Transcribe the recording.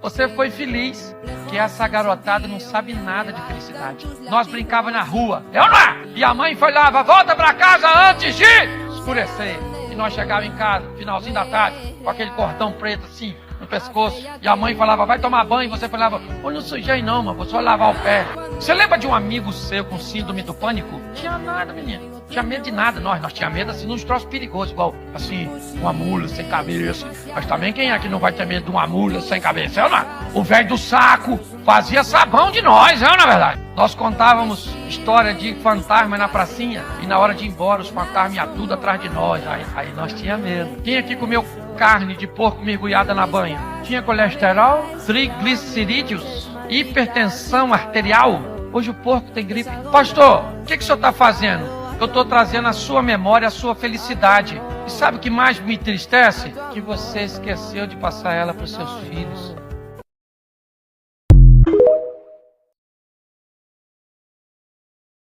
Você foi feliz, que essa garotada não sabe nada de felicidade. Nós brincávamos na rua, eu não é? E a mãe falava, volta pra casa antes de escurecer. E nós chegávamos em casa, finalzinho da tarde, com aquele cordão preto assim, no pescoço. E a mãe falava, vai tomar banho. E você falava, eu não sujei não, mas vou só lavar o pé. Você lembra de um amigo seu com síndrome do pânico? Tinha nada, menino. Tinha medo de nada, nós tínhamos medo assim, nos troços perigosos, igual assim, uma mula sem cabeça. Mas também quem é que não vai ter medo de uma mula sem cabeça? Eu não. O velho do saco fazia sabão de nós, na verdade. Nós contávamos história de fantasma na pracinha e na hora de ir embora os fantasmas iam tudo atrás de nós. Aí nós tínhamos medo. Quem aqui comeu carne de porco mergulhada na banha? Tinha colesterol, triglicerídeos, hipertensão arterial. Hoje o porco tem gripe. Pastor, o que o senhor está fazendo? Eu estou trazendo à sua memória a sua felicidade. E sabe o que mais me entristece? Que você esqueceu de passar ela para os seus filhos.